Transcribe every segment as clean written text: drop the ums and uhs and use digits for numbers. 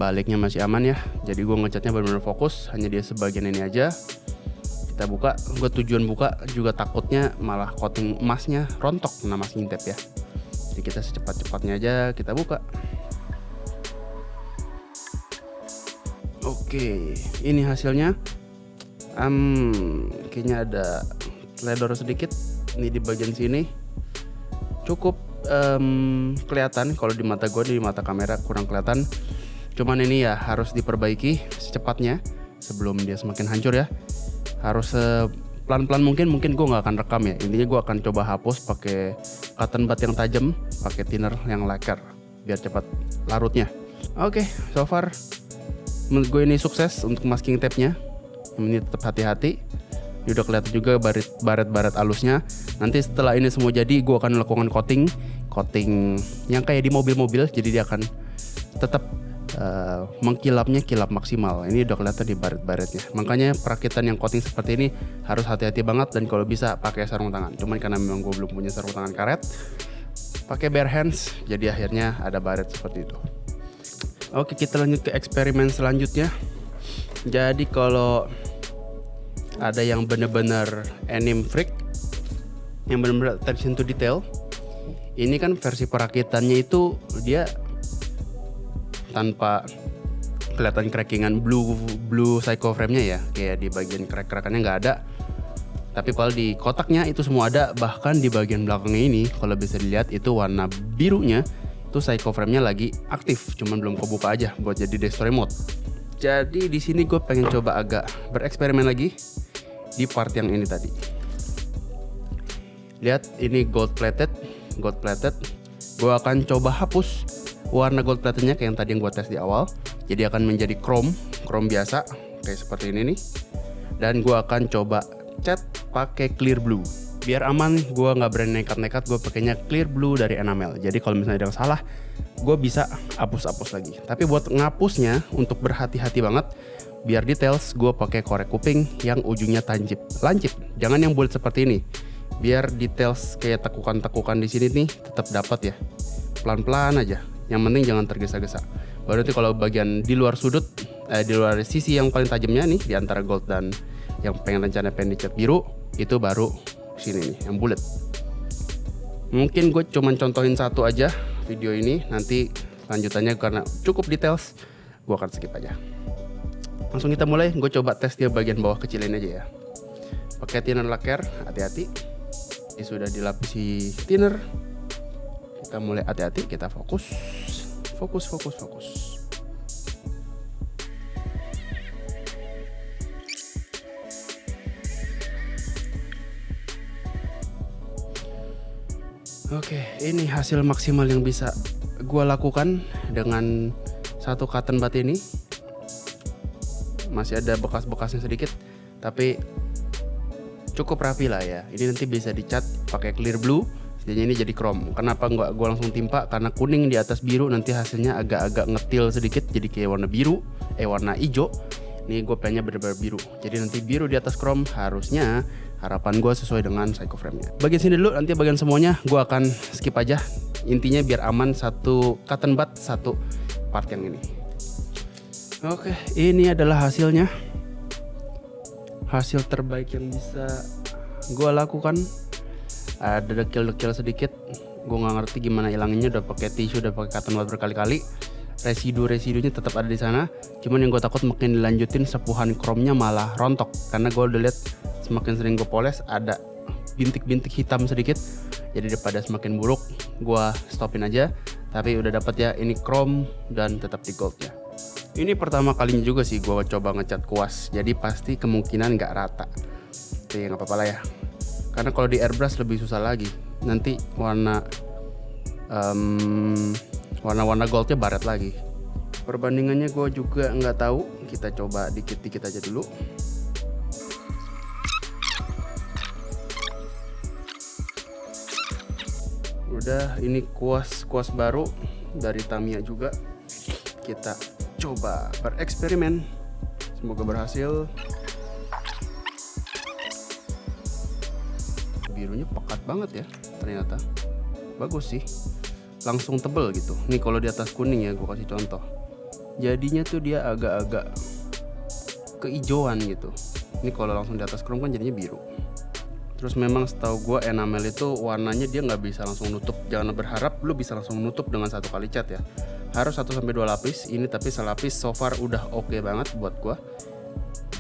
baliknya masih aman ya. Jadi gue ngecatnya benar-benar fokus, hanya dia sebagian ini aja. Kita buka, gue tujuan buka juga takutnya malah coating emasnya rontok kena masking tape ya. Jadi kita secepat-cepatnya aja kita buka. Oke, ini hasilnya. Kayaknya ada teledor sedikit ini di bagian sini. Cukup kelihatan kalau di mata gue, di mata kamera kurang kelihatan. Cuman ini ya harus diperbaiki secepatnya sebelum dia semakin hancur ya. Harus pelan-pelan, mungkin gue nggak akan rekam ya. Intinya gue akan coba hapus pakai cotton bud yang tajam, pakai thinner yang lacquer biar cepat larutnya. Oke, so far menurut gue ini sukses untuk masking tape-nya. Ini tetap hati-hati. Ini udah kelihatan juga baret alusnya. Nanti setelah ini semua jadi, gue akan melakukan coating yang kayak di mobil-mobil. Jadi dia akan tetap mengkilapnya kilap maksimal. Ini udah kelihatan di baret-baretnya. Makanya perakitan yang coating seperti ini harus hati-hati banget, dan kalau bisa pakai sarung tangan. Cuman karena memang gue belum punya sarung tangan karet, pakai bare hands. Jadi akhirnya ada baret seperti itu. Oke, kita lanjut ke eksperimen selanjutnya. Jadi kalau ada yang bener-bener anime freak, yang bener-bener attention to detail, ini kan versi perakitannya itu dia tanpa kelihatan crackingan blue psycho frame-nya ya, kayak di bagian crack-crackannya nggak ada. Tapi kalau di kotaknya itu semua ada. Bahkan di bagian belakangnya ini kalau bisa dilihat itu warna birunya itu psycho frame-nya lagi aktif, cuman belum kebuka aja buat jadi destroy mode. Jadi di sini gue pengen coba agak bereksperimen lagi di part yang ini tadi. Lihat ini gold plated. Gue akan coba hapus warna gold platednya kayak yang tadi yang gue tes di awal. Jadi akan menjadi chrome biasa kayak seperti ini nih. Dan gue akan coba cat pakai clear blue. Biar aman, gue nggak berani nekat-nekat, gue pakainya clear blue dari enamel. Jadi kalau misalnya ada yang salah, gue bisa hapus lagi. Tapi buat ngapusnya, untuk berhati-hati banget, biar details, gue pakai korek kuping yang ujungnya lancip. Jangan yang bulat seperti ini. Biar details kayak tekukan-tekukan di sini nih tetap dapat ya. Pelan-pelan aja. Yang penting jangan tergesa-gesa. Baru nanti kalau bagian di luar sudut, di luar sisi yang paling tajamnya nih, di antara gold dan yang rencana pengen dicat biru, itu baru sini nih yang bulat. Mungkin gue cuman contohin satu aja video ini, nanti lanjutannya karena cukup details gue akan skip aja. Langsung kita mulai. Gue coba tes dia bagian bawah kecilin aja ya. Pakai thinner lacquer, hati-hati. Ini sudah dilapisi thinner. Kita mulai hati-hati, kita fokus. Oke, ini hasil maksimal yang bisa gue lakukan dengan satu cotton bud ini. Masih ada bekas-bekasnya sedikit, tapi cukup rapi lah ya. Ini nanti bisa dicat pakai clear blue, jadinya ini jadi chrome. Kenapa nggak gue langsung timpa? Karena kuning di atas biru nanti hasilnya agak-agak ngetil sedikit, jadi kayak warna biru, warna hijau. Ini gue pengennya bener-bener biru. Jadi nanti biru di atas chrome, harusnya harapan gue sesuai dengan psycho frame-nya. Bagian sini dulu, nanti bagian semuanya gue akan skip aja. Intinya biar aman, satu cotton bud, satu part yang ini. Oke, ini adalah hasilnya. Hasil terbaik yang bisa gue lakukan. Ada dekil-dekil sedikit. Gue nggak ngerti gimana ilanginnya. Udah pakai tisu, udah pakai cotton bud berkali-kali. Residunya tetap ada di sana. Cuman yang gue takut makin dilanjutin sepuhan chrome-nya malah rontok. Karena gue udah lihat semakin sering gue poles ada bintik-bintik hitam sedikit. Jadi daripada semakin buruk, gue stopin aja. Tapi udah dapat ya, ini chrome dan tetap di gold ya. Ini pertama kalinya juga sih gue coba ngecat kuas. Jadi pasti kemungkinan nggak rata. Tapi nggak apa-apa lah ya. Karena kalau di airbrush lebih susah lagi. Nanti warna goldnya baret lagi. Perbandingannya gue juga nggak tahu. Kita coba dikit-dikit aja dulu. Udah, ini kuas baru dari Tamiya juga. Kita coba bereksperimen. Semoga berhasil. Birunya pekat banget ya ternyata. Bagus sih. Langsung tebel gitu. Nih kalau di atas kuning ya, gue kasih contoh. jadinya tuh dia agak-agak keijoan gitu. Ini kalau langsung di atas chrome kan jadinya biru. Terus memang setahu gue enamel itu warnanya dia nggak bisa langsung nutup. Jangan berharap lu bisa langsung nutup dengan 1 kali cat ya. Harus 1-2 lapis. Ini tapi selapis so far udah oke banget buat gue.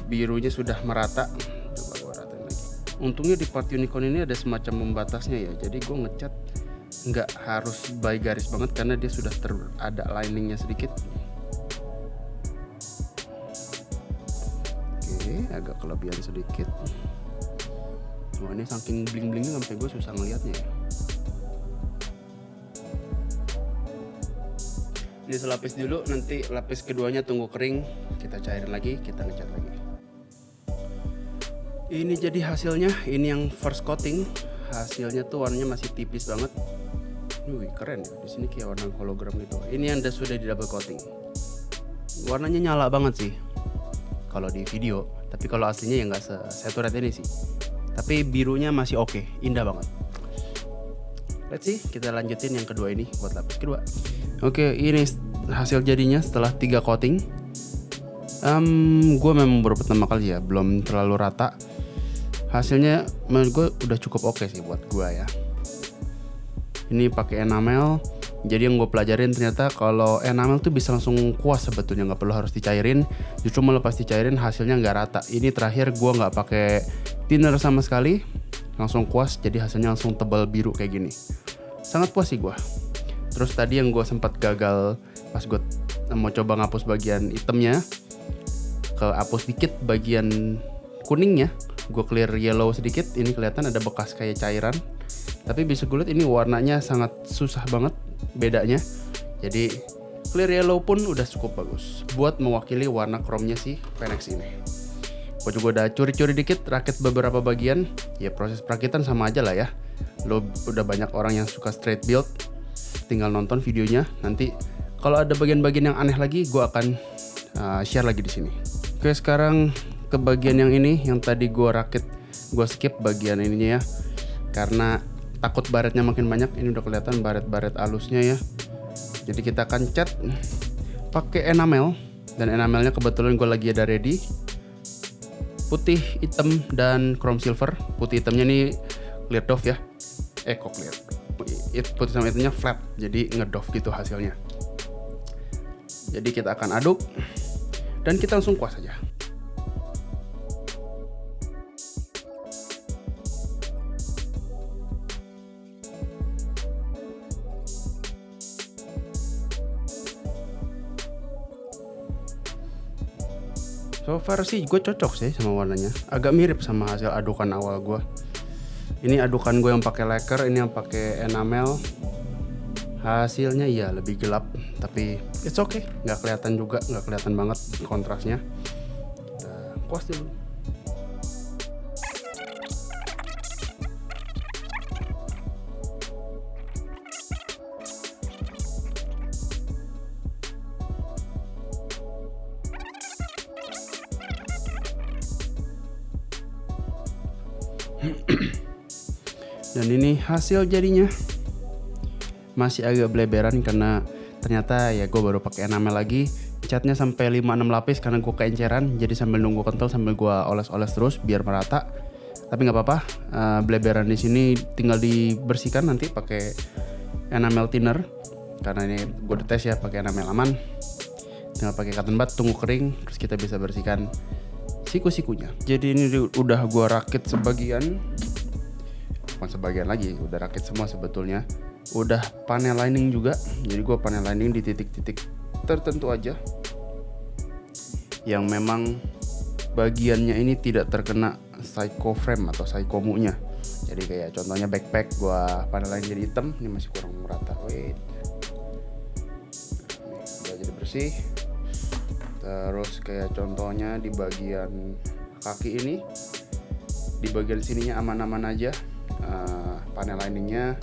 Birunya sudah merata. Coba gue ratain lagi. Untungnya di part unicorn ini ada semacam membatasnya ya. Jadi gue ngecat nggak harus by garis banget karena dia sudah ada liningnya sedikit. Oke, agak kelebihan sedikit. Wah, ini saking bling-blingnya sampai gue susah ngeliatnya ya. Ini selapis dulu, nanti lapis keduanya tunggu kering, kita cairin lagi, kita ngecat lagi. Ini jadi hasilnya, ini yang first coating. Hasilnya tuh warnanya masih tipis banget. Wih, keren ya. Di sini kayak warna hologram gitu. Ini yang sudah di double coating. Warnanya nyala banget sih kalau di video, tapi kalau aslinya ya nggak sesaturat ini sih. Tapi birunya masih oke, indah banget. Let's see, kita lanjutin yang kedua ini buat lapis kedua. Oke, ini hasil jadinya setelah 3 coating. Gue memang baru pertama kali ya, belum terlalu rata. Hasilnya menurut gue udah cukup oke sih buat gue ya. Ini pakai enamel. Jadi yang gue pelajarin ternyata kalau enamel tuh bisa langsung kuas sebetulnya, nggak perlu harus dicairin. Justru malah pas dicairin hasilnya nggak rata. Ini terakhir gue nggak pakai thinner sama sekali, langsung kuas. Jadi hasilnya langsung tebal biru kayak gini. Sangat puas sih gue. Terus tadi yang gue sempat gagal pas gue mau coba ngapus bagian hitamnya, kehapus dikit bagian kuningnya. Gue clear yellow sedikit. Ini kelihatan ada bekas kayak cairan. Tapi bisa gue lihat ini warnanya sangat susah banget bedanya. Jadi clear yellow pun udah cukup bagus buat mewakili warna chrome-nya si Phoenix ini. Gue juga udah curi-curi dikit rakit beberapa bagian. Ya proses perakitan sama aja lah ya. Lo udah banyak orang yang suka straight build, tinggal nonton videonya. Nanti kalau ada bagian-bagian yang aneh lagi gue akan share lagi di sini. Oke, sekarang ke bagian yang ini yang tadi gue rakit. Gue skip bagian ininya ya, karena takut baretnya makin banyak. Ini udah kelihatan baret-baret halusnya ya. Jadi kita akan cat pakai enamel, dan enamelnya kebetulan gue lagi ada ready. Putih, hitam, dan chrome silver. Putih hitamnya nih clear doff ya. Kok clear? Putih sama hitamnya flat, jadi ngedoff gitu hasilnya. Jadi kita akan aduk dan kita langsung kuas aja. So far sih gue cocok sih sama warnanya. Agak mirip sama hasil adukan awal gue. Ini adukan gue yang pakai lacquer, ini yang pakai enamel. Hasilnya iya lebih gelap, tapi it's okay. Nggak kelihatan juga, nggak kelihatan banget kontrasnya. Kita kuas dulu. Dan ini hasil jadinya. Masih agak beleberan karena ternyata ya gue baru pakai enamel lagi. Catnya sampai 5-6 lapis karena gue keenceran. Jadi sambil nunggu kental sambil gue oles-oles terus biar merata. Tapi nggak apa-apa, beleberan di sini tinggal dibersihkan nanti pakai enamel thinner. Karena ini gue udah tes ya pakai enamel aman. Tinggal pakai cotton bud, tunggu kering, terus kita bisa bersihkan siku-sikunya. Jadi ini udah gue rakit sebagian. Bukan sebagian lagi, udah rakit semua sebetulnya. Udah panel lining juga. Jadi gue panel lining di titik-titik tertentu aja yang memang bagiannya ini tidak terkena psycho frame atau psychomunya. Jadi kayak contohnya backpack gue panel lining jadi hitam. Ini masih kurang merata. Wait, nih, udah jadi bersih. Terus kayak contohnya di bagian kaki ini, di bagian sininya aman-aman aja. Panel liningnya.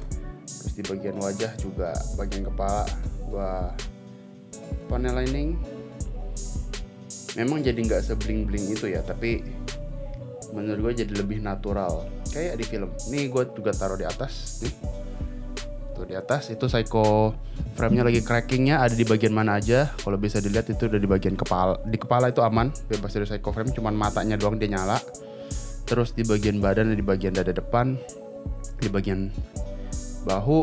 Terus di bagian wajah juga, bagian kepala gua panel lining. Memang jadi nggak sebling-bling itu ya, tapi menurut gue jadi lebih natural kayak di film. Nih gue juga taruh di atas nih, Tuh di atas itu psycho frame-nya lagi crackingnya ada di bagian mana aja. Kalau bisa dilihat itu udah di bagian kepala. Di kepala itu aman, bebas dari psycho frame, cuman matanya doang dia nyala. Terus di bagian badan, di bagian dada depan, di bagian bahu,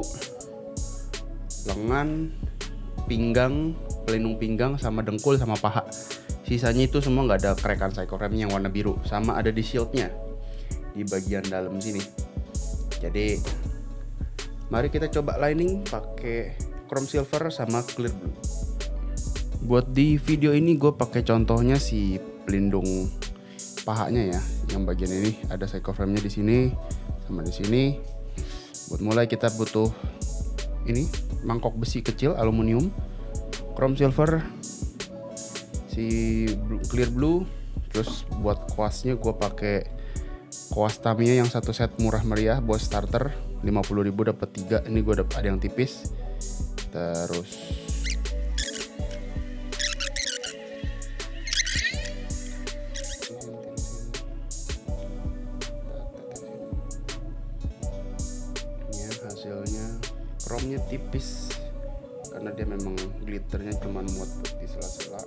lengan, pinggang, pelindung pinggang, sama dengkul sama paha. Sisanya itu semua nggak ada kerekan psycho frame yang warna biru. Sama ada di shieldnya di bagian dalam sini. Jadi mari kita coba lining pakai chrome silver sama clear blue. Buat di video ini gue pakai contohnya si pelindung pahanya ya. Yang bagian ini ada psycho frame-nya di sini sama di sini. Buat mulai kita butuh ini mangkok besi kecil aluminium, chrome silver, si clear blue. Terus buat kuasnya gue pakai kuas Tamiya yang satu set murah meriah buat starter 50.000 dapat 3. Ini gue dapat ada yang tipis. Terus ini hasilnya chrome-nya tipis karena dia memang glitternya cuma muat di sela-sela.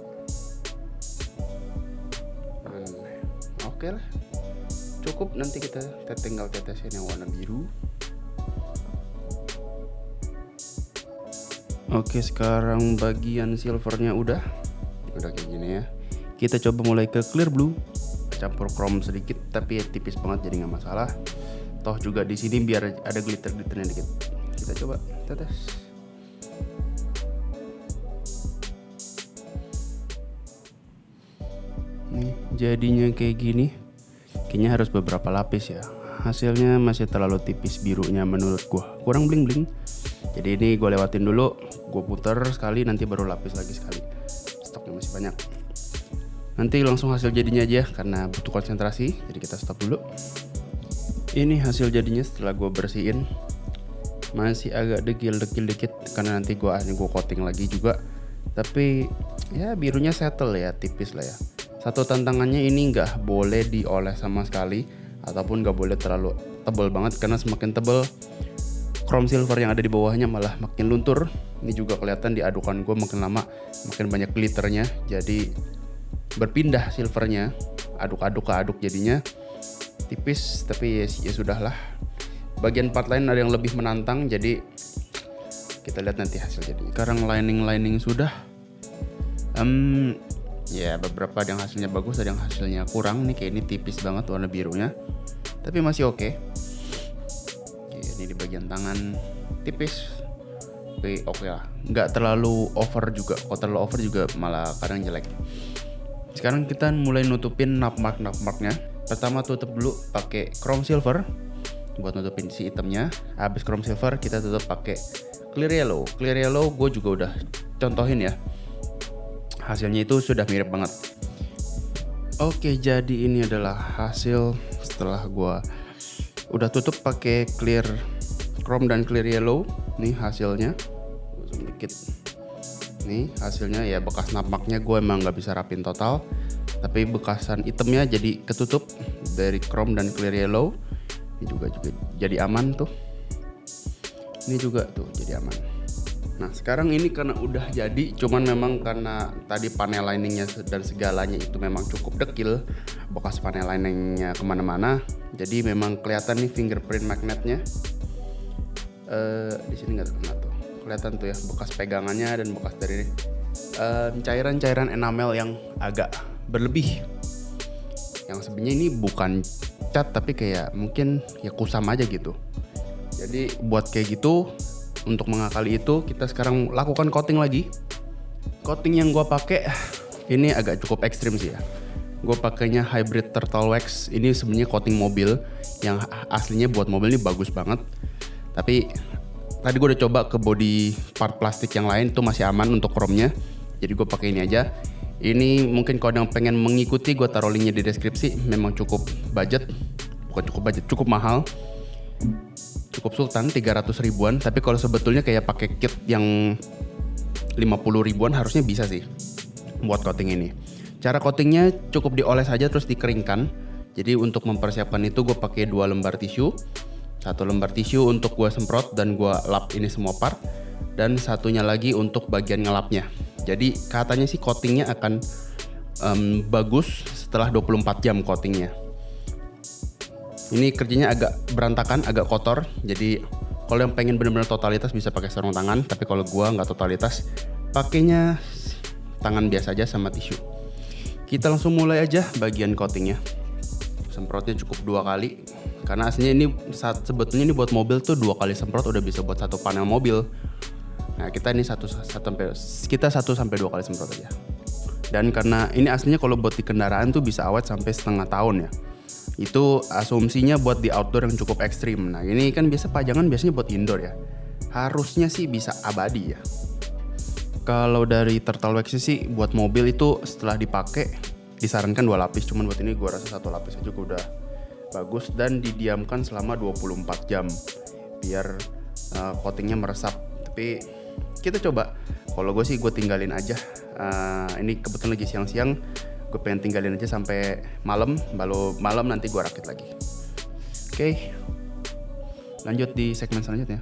Oke lah, cukup. Nanti kita tinggal tetesin yang warna biru. Oke, sekarang bagian silvernya udah kayak gini ya. Kita coba mulai ke clear blue, campur chrome sedikit tapi tipis banget jadi nggak masalah. Toh juga di sini biar ada glitter-glitternya dikit. Kita coba tetes. Nih jadinya kayak gini. Kayaknya harus beberapa lapis ya. Hasilnya masih terlalu tipis birunya menurut gua, kurang bling bling. Jadi ini gue lewatin dulu, gue putar sekali, nanti baru lapis lagi sekali. Stoknya masih banyak. Nanti langsung hasil jadinya aja karena butuh konsentrasi, jadi kita stop dulu. Ini hasil jadinya setelah gue bersihin. Masih agak dekil-dekil dikit karena nanti gue coating lagi juga. Tapi ya birunya settle ya, tipis lah ya. Satu tantangannya ini nggak boleh dioles sama sekali, ataupun nggak boleh terlalu tebal banget karena semakin tebal chrome silver yang ada di bawahnya malah makin luntur. Ini juga kelihatan di adukan gue makin lama makin banyak glitternya, jadi berpindah silvernya, aduk-aduk ke aduk jadinya tipis. Tapi ya sudahlah, bagian part lain ada yang lebih menantang, jadi kita lihat nanti hasil jadi. Sekarang lining sudah ya beberapa ada yang hasilnya bagus, ada yang hasilnya kurang. Nih kayak ini tipis banget warna birunya, tapi masih oke. Ini di bagian tangan tipis, tapi oke lah, nggak terlalu over juga. Kalau terlalu over juga malah kadang jelek. Sekarang kita mulai nutupin napmarknya. Pertama tutup dulu pakai chrome silver buat nutupin si hitamnya. Habis chrome silver kita tutup pakai clear yellow. Clear yellow gue juga udah contohin ya. Hasilnya itu sudah mirip banget. Oke, jadi ini adalah hasil setelah gue udah tutup pakai clear chrome dan clear yellow. Nih hasilnya, zoom dikit. Nih hasilnya ya, bekas napmaknya gue emang nggak bisa rapin total, tapi bekasan itemnya jadi ketutup dari chrome dan clear yellow. Ini juga jadi aman tuh. Ini juga tuh jadi aman. Nah sekarang ini karena udah jadi, cuman memang karena tadi panel liningnya dan segalanya itu memang cukup dekil, bekas panel liningnya kemana-mana, jadi memang kelihatan nih fingerprint magnetnya. Di sini nggak tuh, kelihatan tuh ya bekas pegangannya dan bekas dari cairan-cairan enamel yang agak berlebih. Yang sebenarnya ini bukan cat tapi kayak mungkin ya kusam aja gitu. Jadi buat kayak gitu, untuk mengakali itu kita sekarang lakukan coating lagi. Coating yang gue pakai ini agak cukup ekstrim sih ya. Gue pakainya hybrid turtle wax. Ini sebenarnya coating mobil yang aslinya buat mobil ini bagus banget. Tapi tadi gue udah coba ke body part plastik yang lain, itu masih aman untuk chrome-nya. Jadi gue pakai ini aja. Ini mungkin kalau yang pengen mengikuti, gue taruh linknya di deskripsi. Memang cukup budget, bukan cukup budget, cukup mahal. Cukup sultan 300 ribuan, tapi kalau sebetulnya kayak pakai kit yang 50 ribuan harusnya bisa sih buat coating ini. Cara coatingnya cukup dioles aja terus dikeringkan. Jadi untuk mempersiapkan itu gue pakai 2 lembar tisu. 1 lembar tisu untuk gue semprot dan gue lap ini semua part, dan satunya lagi untuk bagian ngelapnya. Jadi katanya sih coatingnya akan bagus setelah 24 jam coatingnya. Ini kerjanya agak berantakan, agak kotor. Jadi kalau yang pengen benar-benar totalitas bisa pakai sarung tangan, tapi kalau gua nggak totalitas, pakainya tangan biasa aja sama tisu. Kita langsung mulai aja bagian coatingnya. Semprotnya cukup 2 kali, karena aslinya ini sebetulnya ini buat mobil tuh 2 kali semprot udah bisa buat 1 panel mobil. Nah kita ini 1 sampai 2 kali semprot aja. Dan karena ini aslinya kalau buat di kendaraan tuh bisa awet sampai setengah tahun ya. Itu asumsinya buat di outdoor yang cukup ekstrim. Nah ini kan pajangan biasanya buat indoor ya. Harusnya sih bisa abadi ya. Kalau dari turtle wax sih buat mobil itu setelah dipakai disarankan 2 lapis. Cuman buat ini gue rasa 1 lapis aja udah bagus. Dan didiamkan selama 24 jam biar coatingnya meresap. Tapi kita coba. Kalau gue sih gue tinggalin aja. Ini kebetulan lagi siang-siang. Gue pengen tinggalin aja sampai malam, baru malam nanti gue rakit lagi. Oke, lanjut di segmen selanjutnya.